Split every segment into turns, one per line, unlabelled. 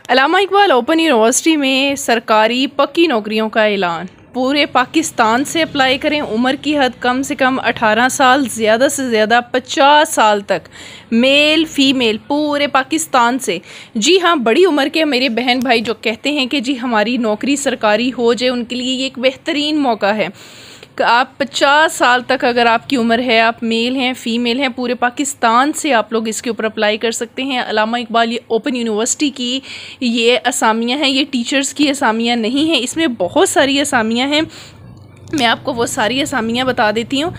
अल्लामा Iqbal open university में सरकारी पक्की नौकरियों का ऐलान। पूरे पाकिस्तान से अप्लाई करें। उम्र की हद कम से कम 18 साल, ज़्यादा से ज़्यादा 50 साल तक, मेल फीमेल पूरे पाकिस्तान से। जी हाँ, बड़ी उम्र के मेरे बहन भाई जो कहते हैं कि जी हमारी नौकरी सरकारी हो जाए, उनके लिए ये एक बेहतरीन मौका है। आप 50 साल तक अगर आपकी उम्र है, आप मेल हैं फीमेल हैं, पूरे पाकिस्तान से आप लोग इसके ऊपर अप्लाई कर सकते हैं। अल्लामा इकबाल ये ओपन यूनिवर्सिटी की ये असामियाँ हैं, ये टीचर्स की असामियाँ नहीं हैं, इसमें बहुत सारी असामियाँ हैं। मैं आपको वो सारी असामियाँ बता देती हूँ।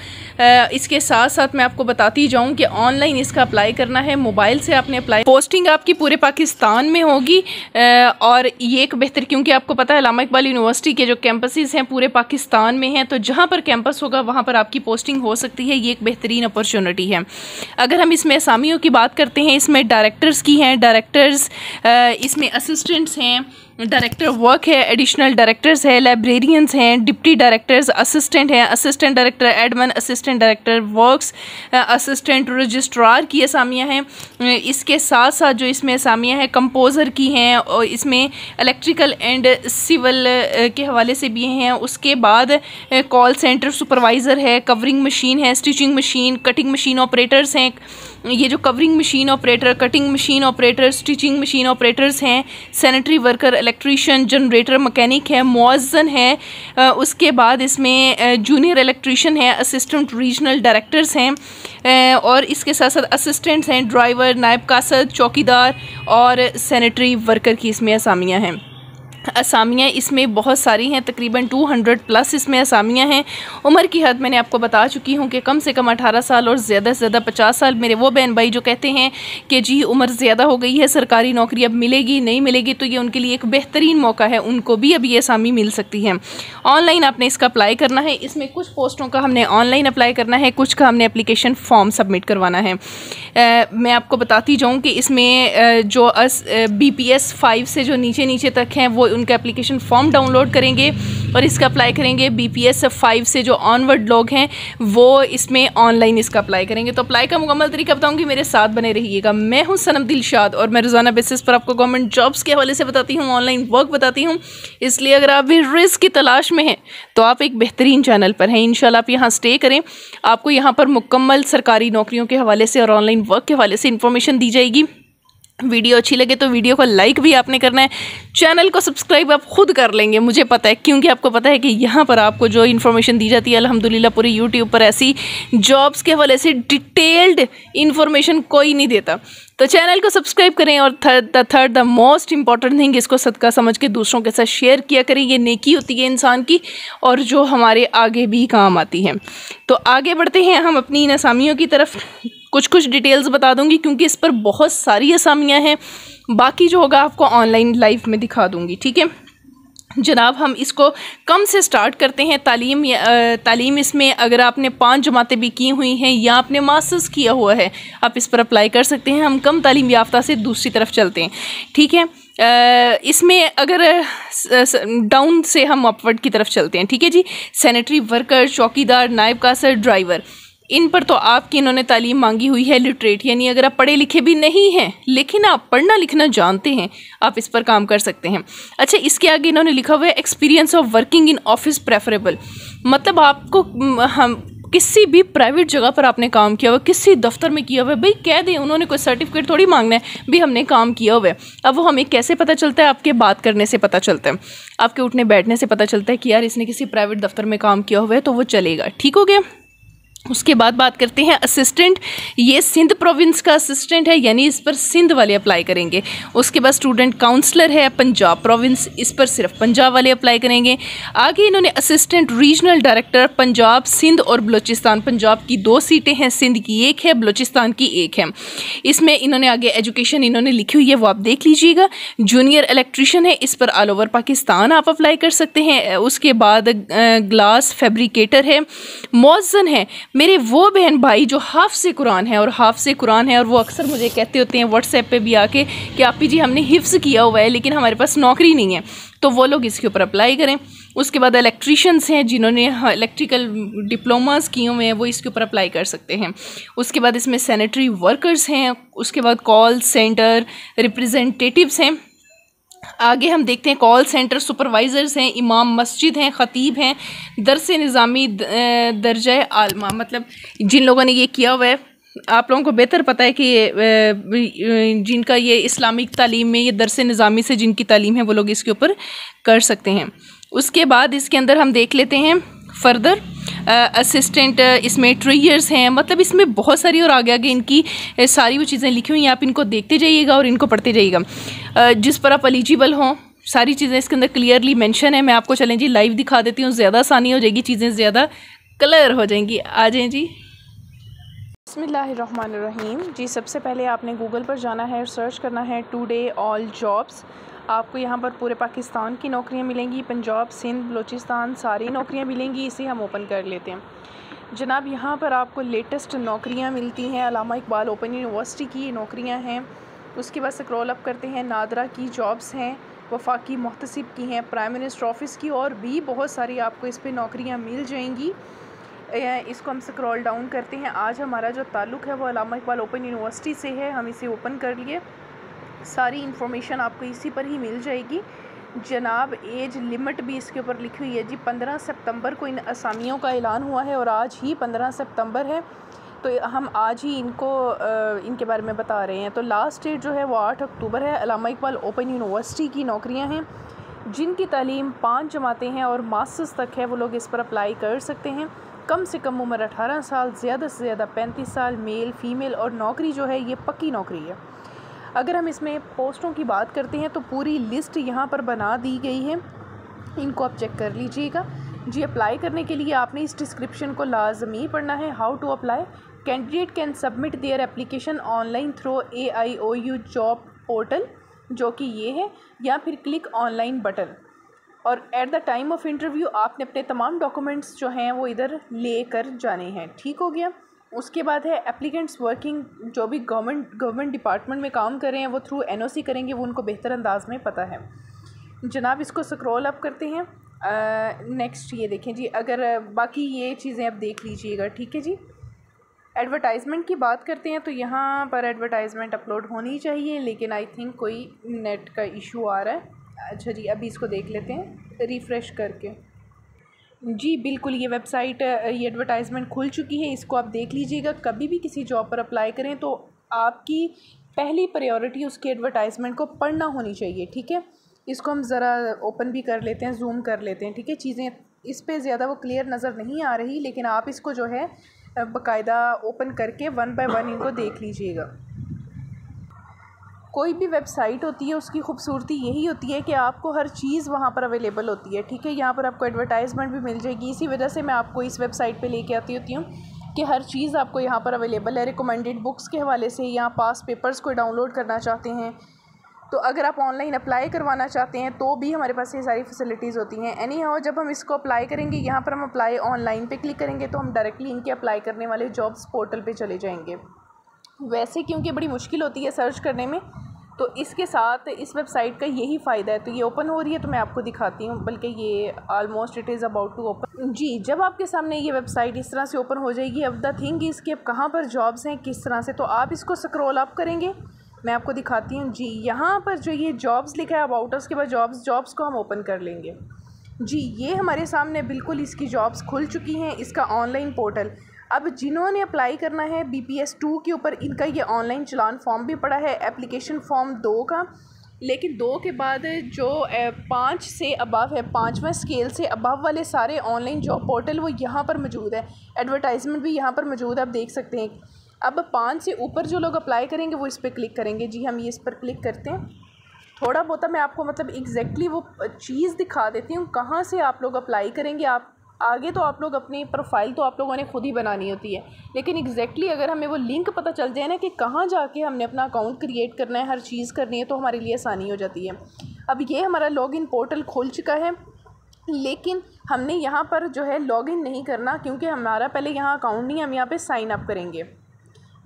इसके साथ साथ मैं आपको बताती जाऊँ कि ऑनलाइन इसका अप्लाई करना है, मोबाइल से आपने अप्लाई। पोस्टिंग आपकी पूरे पाकिस्तान में होगी और ये एक बेहतर, क्योंकि आपको पता है अल्लामा इकबाल यूनिवर्सिटी के जो कैंपसेस हैं पूरे पाकिस्तान में हैं, तो जहाँ पर कैंपस होगा वहाँ पर आपकी पोस्टिंग हो सकती है। ये एक बेहतरीन अपॉर्चुनिटी है। अगर हम इसमें असामियों की बात करते हैं, इसमें डायरेक्टर्स की हैं, डायरेक्टर्स, इसमें असिस्टेंट्स हैं, डायरेक्टर वर्क है, एडिशनल डायरेक्टर्स है, लाइब्रेरियंस हैं, डिप्टी डायरेक्टर्स, असिस्टेंट हैं, assistant director admin, assistant director works, assistant registrar की असामियाँ हैं। इसके साथ साथ जो इसमें असामियाँ हैं कंपोज़र की हैं, और इसमें इलेक्ट्रिकल एंड सिविल के हवाले से भी हैं। उसके बाद कॉल सेंटर सुपरवाइज़र है, कवरिंग मशीन है, stitching machine, cutting machine operators हैं। ये जो covering machine operator, cutting machine operator, stitching machine operators हैं, sanitary worker, electrician, generator mechanic है, मुअज्जिन है। उसके बाद इसमें जूनियर इलेक्ट्रीशियन है, असिस्टेंट रीजनल डायरेक्टर्स हैं, और इसके साथ साथ असिस्टेंट्स हैं, ड्राइवर, नायब कासद, चौकीदार और सैनिटरी वर्कर की इसमें असामियाँ हैं। असामियाँ इसमें बहुत सारी हैं, तकरीबन 200 प्लस इसमें असामियाँ हैं। उम्र की हद मैंने आपको बता चुकी हूँ कि कम से कम 18 साल और ज़्यादा से ज़्यादा 50 साल। मेरे वो बहन भाई जो कहते हैं कि जी उम्र ज़्यादा हो गई है, सरकारी नौकरी अब मिलेगी नहीं मिलेगी, तो ये उनके लिए एक बेहतरीन मौका है, उनको भी अब ये असामी मिल सकती है। ऑनलाइन आपने इसका अप्लाई करना है। इसमें कुछ पोस्टों का हमने ऑनलाइन अप्लाई करना है, कुछ का हमने एप्लीकेशन फॉर्म सबमिट करवाना है। मैं आपको बताती जाऊँ कि इसमें जो BPS 5 से जो नीचे तक हैं वो उनका एप्लीकेशन फॉर्म डाउनलोड करेंगे और इसका अप्लाई करेंगे। BPS 5 से जो ऑनवर्ड लोग हैं वो इसमें ऑनलाइन इसका अप्लाई करेंगे। तो अप्लाई का मुकम्मल तरीका बताऊंगी, मेरे साथ बने रहिएगा। मैं हूं सनम दिलशाद और मैं रोज़ाना बेसिस पर आपको गवर्नमेंट जॉब्स के हवाले से बताती हूं, ऑनलाइन वर्क बताती हूं। इसलिए अगर आप भी रिस्क की तलाश में हैं तो आप एक बेहतरीन चैनल पर हैं। इंशाल्लाह आप यहाँ स्टे करें, आपको यहाँ पर मुकम्मल सरकारी नौकरियों के हवाले से और ऑनलाइन वर्क के हवाले से इंफॉर्मेशन दी जाएगी। वीडियो अच्छी लगे तो वीडियो को लाइक भी आपने करना है, चैनल को सब्सक्राइब आप खुद कर लेंगे, मुझे पता है, क्योंकि आपको पता है कि यहाँ पर आपको जो इन्फॉर्मेशन दी जाती है अल्हम्दुलिल्लाह पूरे यूट्यूब पर ऐसी जॉब्स के हवाले से डिटेल्ड इन्फॉर्मेशन कोई नहीं देता। तो चैनल को सब्सक्राइब करें और third the most important thing, इसको सदका समझ के दूसरों के साथ शेयर किया करें। ये नेकी होती है इंसान की और जो हमारे आगे भी काम आती है। तो आगे बढ़ते हैं हम अपनी इन असामियों की तरफ। कुछ डिटेल्स बता दूंगी क्योंकि इस पर बहुत सारी असामियाँ हैं, बाकी जो होगा आपको ऑनलाइन लाइव में दिखा दूंगी। ठीक है जनाब, हम इसको कम से स्टार्ट करते हैं। तालीम इसमें अगर आपने 5 जमातें भी की हुई हैं या आपने मास्टर्स किया हुआ है, आप इस पर अप्लाई कर सकते हैं। हम कम तालीम याफ्ता से दूसरी तरफ चलते हैं। ठीक है, इसमें अगर डाउन से हम अपवर्ड की तरफ चलते हैं। ठीक है जी, सैनिटरी वर्कर, चौकीदार, नायब कासद, ड्राइवर, इन पर तो आपकी इन्होंने तालीम मांगी हुई है लिटरेट, यानी अगर आप पढ़े लिखे भी नहीं हैं लेकिन आप पढ़ना लिखना जानते हैं, आप इस पर काम कर सकते हैं। अच्छा, इसके आगे इन्होंने लिखा हुआ है experience of working in office preferable, मतलब आपको हम किसी भी प्राइवेट जगह पर आपने काम किया हुआ, किसी दफ्तर में किया हुआ है, भाई कह दें, उन्होंने कोई सर्टिफिकेट थोड़ी मांगना है भी हमने काम किया हुआ है। अब वो हमें कैसे पता चलता है? आपके बात करने से पता चलता है, आपके उठने बैठने से पता चलता है कि यार इसने किसी प्राइवेट दफ्तर में काम किया हुआ है, तो वो चलेगा। ठीक हो गया। उसके बाद बात करते हैं असिस्टेंट। ये सिंध प्रोविंस का असिस्टेंट है, यानी इस पर सिंध वाले अप्लाई करेंगे। उसके बाद स्टूडेंट काउंसलर है पंजाब प्रोविंस, इस पर सिर्फ पंजाब वाले अप्लाई करेंगे। आगे इन्होंने assistant regional director Punjab, Sindh और बलूचिस्तान, पंजाब की 2 सीटें हैं, सिंध की 1 है, बलूचिस्तान की 1 है। इसमें इन्होंने आगे एजुकेशन इन्होंने लिखी हुई है, वो आप देख लीजिएगा। जूनियर इलेक्ट्रीशियन है, इस पर ऑल ओवर पाकिस्तान आप अप्लाई कर सकते हैं। उसके बाद ग्लास फैब्रिकेटर है, मुअज्जिन है। मेरे वो बहन भाई जो हाफ़िज़ कुरान है और वो अक्सर मुझे कहते होते हैं व्हाट्सएप पे भी आके कि आप जी हमने हिफ्ज़ किया हुआ है लेकिन हमारे पास नौकरी नहीं है, तो वो लोग इसके ऊपर अप्लाई करें। उसके बाद इलेक्ट्रीशियंस हैं जिन्होंने इलेक्ट्रिकल डिप्लोमास किए हुए हैं, वो इसके ऊपर अप्लाई कर सकते हैं। उसके बाद इसमें सैनिटरी वर्कर्स हैं। उसके बाद कॉल सेंटर रिप्रेजेंटेटिव्स हैं। आगे हम देखते हैं कॉल सेंटर सुपरवाइज़र्स हैं, इमाम मस्जिद हैं, ख़तीब हैं, दरस निज़ामी दर्जा आलमा। मतलब जिन लोगों ने ये किया हुआ है, आप लोगों को बेहतर पता है कि जिनका ये इस्लामिक तालीम में ये दरस निज़ामी से जिनकी तालीम है वो लोग इसके ऊपर कर सकते हैं। उसके बाद इसके अंदर हम देख लेते हैं फर्दर असिस्टेंट, इसमें ट्रेयर्स हैं। मतलब इसमें बहुत सारी और आगे आगे इनकी सारी वो चीज़ें लिखी हुई हैं, आप इनको देखते जाइएगा और इनको पढ़ते जाइएगा जिस पर आप एलिजिबल हों। सारी चीज़ें इसके अंदर क्लियरली मेंशन है। मैं आपको चलें जी लाइव दिखा देती हूँ, ज़्यादा आसानी हो जाएगी, चीज़ें ज़्यादा क्लियर हो जाएंगी। आ जाएँ जी। बिस्मिल्लाहिर्रहमानिर्रहीम। जी सबसे पहले आपने गूगल पर जाना है, सर्च करना है टुडे ऑल जॉब्स। आपको यहाँ पर पूरे पाकिस्तान की नौकरियाँ मिलेंगी, पंजाब, सिंध, बलूचिस्तान सारी नौकरियाँ मिलेंगी। इसे हम ओपन कर लेते हैं जनाब। यहाँ पर आपको लेटेस्ट नौकरियाँ मिलती हैं। अल्लामा इकबाल ओपन यूनिवर्सिटी की नौकरियाँ हैं। उसके बाद स्क्रॉल अप करते हैं, नादरा की जॉब्स हैं, वफाकी मुहतसिब की हैं, प्राइम मिनिस्टर ऑफिस की, और भी बहुत सारी आपको इस पर नौकरियाँ मिल जाएंगी। इसको हम स्क्रॉल डाउन करते हैं। आज हमारा जो ताल्लुक़ है वो अल्लामा इकबाल ओपन यूनिवर्सिटी से है, हम इसे ओपन कर लिए। सारी इन्फॉर्मेशन आपको इसी पर ही मिल जाएगी जनाब। एज लिमिट भी इसके ऊपर लिखी हुई है जी। 15 सितंबर को इन असामियों का ऐलान हुआ है और आज ही 15 सितंबर है, तो हम आज ही इनके बारे में बता रहे हैं। तो लास्ट डेट जो है वो 8 अक्टूबर है। अल्लामा इकबाल ओपन यूनिवर्सिटी की नौकरियां हैं। जिनकी तालीम 5 जमातें हैं और मास्टर्स तक है वो लोग इस पर अप्लाई कर सकते हैं। कम से कम उम्र 18 साल, ज़्यादा से ज़्यादा 35 साल, मेल फीमेल, और नौकरी जो है ये पक्की नौकरी है। अगर हम इसमें पोस्टों की बात करते हैं तो पूरी लिस्ट यहाँ पर बना दी गई है, इनको आप चेक कर लीजिएगा जी। अप्लाई करने के लिए आपने इस डिस्क्रिप्शन को लाजमी पढ़ना है। How to apply, candidate can submit their application online through AIOU job portal, जो कि ये है, या फिर क्लिक ऑनलाइन बटन। और at the time of interview आपने अपने तमाम डॉक्यूमेंट्स जो हैं वो इधर ले कर जाने हैं। ठीक हो गया। उसके बाद है एप्लीकेंट्स वर्किंग, जो भी गवर्नमेंट डिपार्टमेंट में काम कर रहे हैं वो थ्रू NOC करेंगे, वो उनको बेहतर अंदाज में पता है जनाब। इसको स्क्रॉल अप करते हैं। नेक्स्ट ये देखें जी, अगर बाकी ये चीज़ें आप देख लीजिएगा, ठीक है जी। एडवर्टाइजमेंट की बात करते हैं तो यहाँ पर एडवर्टाइजमेंट अपलोड होनी चाहिए, लेकिन आई थिंक कोई नेट का इशू आ रहा है। अच्छा जी, अभी इसको देख लेते हैं रिफ़्रेश करके। जी बिल्कुल, ये वेबसाइट, ये एडवर्टाइजमेंट खुल चुकी है, इसको आप देख लीजिएगा। कभी भी किसी जॉब पर अप्लाई करें तो आपकी पहली प्रायोरिटी उसकी एडवर्टाइजमेंट को पढ़ना होनी चाहिए, ठीक है। इसको हम ज़रा ओपन भी कर लेते हैं, जूम कर लेते हैं, ठीक है। चीज़ें इस पे ज़्यादा वो क्लियर नज़र नहीं आ रही, लेकिन आप इसको जो है बाकायदा ओपन करके 1 बाय 1 इनको देख लीजिएगा। कोई भी वेबसाइट होती है उसकी खूबसूरती यही होती है कि आपको हर चीज़ वहाँ पर अवेलेबल होती है, ठीक है। यहाँ पर आपको एडवर्टाइजमेंट भी मिल जाएगी। इसी वजह से मैं आपको इस वेबसाइट पे लेके आती होती हूँ कि हर चीज़ आपको यहाँ पर अवेलेबल है। रिकमेंडेड बुक्स के हवाले से, यहाँ पास पेपर्स को डाउनलोड करना चाहते हैं तो अगर आप ऑनलाइन अप्लाई करवाना चाहते हैं तो भी हमारे पास ये सारी फैसिलिटीज़ होती हैं। एनी हाउ, जब हम इसको अप्लाई करेंगे, यहाँ पर हम अप्लाई ऑनलाइन पे क्लिक करेंगे तो हम डायरेक्टली इनके अप्लाई करने वाले जॉब्स पोर्टल पे चले जाएंगे। वैसे क्योंकि बड़ी मुश्किल होती है सर्च करने में, तो इसके साथ इस वेबसाइट का यही फ़ायदा है। तो ये ओपन हो रही है तो मैं आपको दिखाती हूँ, बल्कि ये almost it is about to open. जी, जब आपके सामने ये वेबसाइट इस तरह से ओपन हो जाएगी, अब द थिंग इज़ कि अब कहाँ पर जॉब्स हैं, किस तरह से, तो आप इसको स्क्रॉल अप करेंगे, मैं आपको दिखाती हूँ। जी, यहाँ पर जो ये जॉब्स लिखा है अबाउट अस के बाद जॉब्स को हम ओपन कर लेंगे। जी, ये हमारे सामने बिल्कुल इसकी जॉब्स खुल चुकी हैं, इसका ऑनलाइन पोर्टल। अब जिन्होंने अप्लाई करना है BPS 2 के ऊपर, इनका ये ऑनलाइन चलान फॉर्म भी पड़ा है, एप्लीकेशन फॉर्म 2 का। लेकिन 2 के बाद जो 5 से अबव है, 5वां स्केल से अबव वाले सारे ऑनलाइन जॉब पोर्टल वो यहाँ पर मौजूद है। एडवर्टाइजमेंट भी यहाँ पर मौजूद है, आप देख सकते हैं। अब 5 से ऊपर जो लोग अप्लाई करेंगे वो इस पर क्लिक करेंगे। जी, हम ये इस पर क्लिक करते हैं। थोड़ा बहुत मैं आपको मतलब एग्जैक्टली वो चीज़ दिखा देती हूँ कहाँ से आप लोग अप्लाई करेंगे। आप आगे तो आप लोग अपनी प्रोफाइल तो आप लोगों ने खुद ही बनानी होती है, लेकिन एग्जैक्टली अगर हमें वो लिंक पता चल जाए ना कि कहाँ जाके हमने अपना अकाउंट क्रिएट करना है, हर चीज़ करनी है, तो हमारे लिए आसानी हो जाती है। अब ये हमारा लॉगिन पोर्टल खुल चुका है, लेकिन हमने यहाँ पर जो है लॉगिन नहीं करना, क्योंकि हमारा पहले यहाँ अकाउंट नहीं है। हम यहाँ पर साइन अप करेंगे।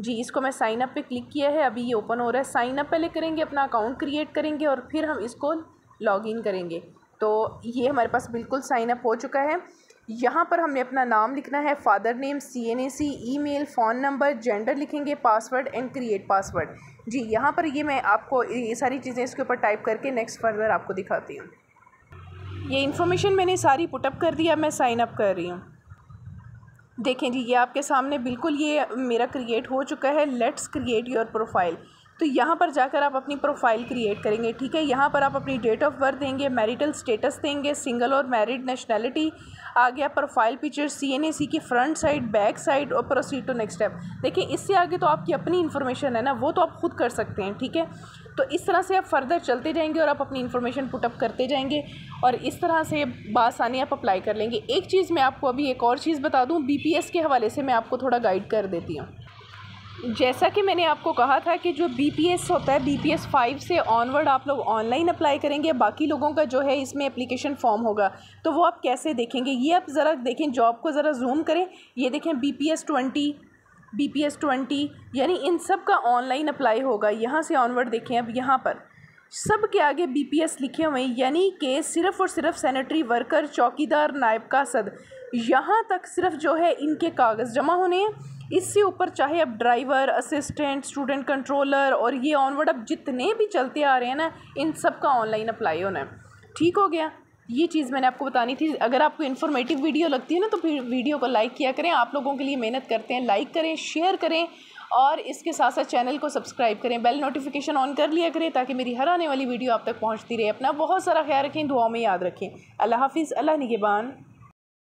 जी, इसको मैं साइन अप पे क्लिक किया है, अभी ये ओपन हो रहा है। साइन अप पहले करेंगे, अपना अकाउंट क्रिएट करेंगे और फिर हम इसको लॉगिन करेंगे। तो ये हमारे पास बिल्कुल साइन अप हो चुका है। यहाँ पर हमने अपना नाम लिखना है, father name, CNAC, email, phone number, gender लिखेंगे, पासवर्ड एंड क्रिएट पासवर्ड। जी यहाँ पर ये मैं आपको ये सारी चीज़ें इसके ऊपर टाइप करके नेक्स्ट फर्दर आपको दिखाती हूँ। ये इन्फॉर्मेशन मैंने सारी पुटअप कर दिया, मैं साइन अप कर रही हूँ। देखें जी, ये आपके सामने बिल्कुल ये मेरा क्रिएट हो चुका है। Let's create your profile. तो यहाँ पर जाकर आप अपनी प्रोफाइल क्रिएट करेंगे, ठीक है। यहाँ पर आप अपनी डेट ऑफ बर्थ देंगे, मैरिटल स्टेटस देंगे, सिंगल और मैरिड, नेशनैलिटी आ गया, प्रोफाइल पिक्चर CNAC की फ्रंट साइड, बैक साइड और प्रोसीड टू नेक्स्ट स्टेप। देखिए इससे आगे तो आपकी अपनी इन्फॉर्मेशन है ना, वो तो आप खुद कर सकते हैं, ठीक है। तो इस तरह से आप फर्दर चलते जाएंगे और आप अपनी इन्फॉर्मेशन पुटअप करते जाएंगे और इस तरह से बासानी आप अप्लाई कर लेंगे। एक चीज़ मैं आपको अभी एक और चीज़ बता दूँ, BPS के हवाले से मैं आपको थोड़ा गाइड कर देती हूँ। जैसा कि मैंने आपको कहा था कि जो BPS होता है, BPS 5 से ऑनवर्ड आप लोग ऑनलाइन अप्लाई करेंगे। बाकी लोगों का जो है इसमें एप्लीकेशन फॉर्म होगा, तो वो आप कैसे देखेंगे, ये आप ज़रा देखें, जॉब को ज़रा जूम करें। ये देखें BPS 20 यानी इन सब का ऑनलाइन अप्लाई होगा। यहाँ से ऑनवर्ड देखें, अब यहाँ पर सब के आगे BPS लिखे हुए हैं, यानी कि सिर्फ़ और सिर्फ सैनिटरी वर्कर, चौकीदार, नायब कासद, यहाँ तक सिर्फ जो है इनके कागज़ जमा होने हैं। इससे ऊपर चाहे अब ड्राइवर, असिस्टेंट, स्टूडेंट कंट्रोलर और ये ऑनवर्ड अब जितने भी चलते आ रहे हैं ना, इन सब का ऑनलाइन अप्लाई होना है। ठीक हो गया, ये चीज़ मैंने आपको बतानी थी। अगर आपको इन्फॉर्मेटिव वीडियो लगती है ना, तो फिर वीडियो को लाइक किया करें। आप लोगों के लिए मेहनत करते हैं, लाइक करें, शेयर करें और इसके साथ साथ चैनल को सब्सक्राइब करें, बेल नोटिफिकेशन ऑन कर लिया करें ताकि मेरी हर आने वाली वीडियो आप तक पहुँचती रहे। अपना बहुत सारा ख्याल रखें, दुआओं में याद रखें। अल्लाह हाफिज़, अल्लाह निगहबान।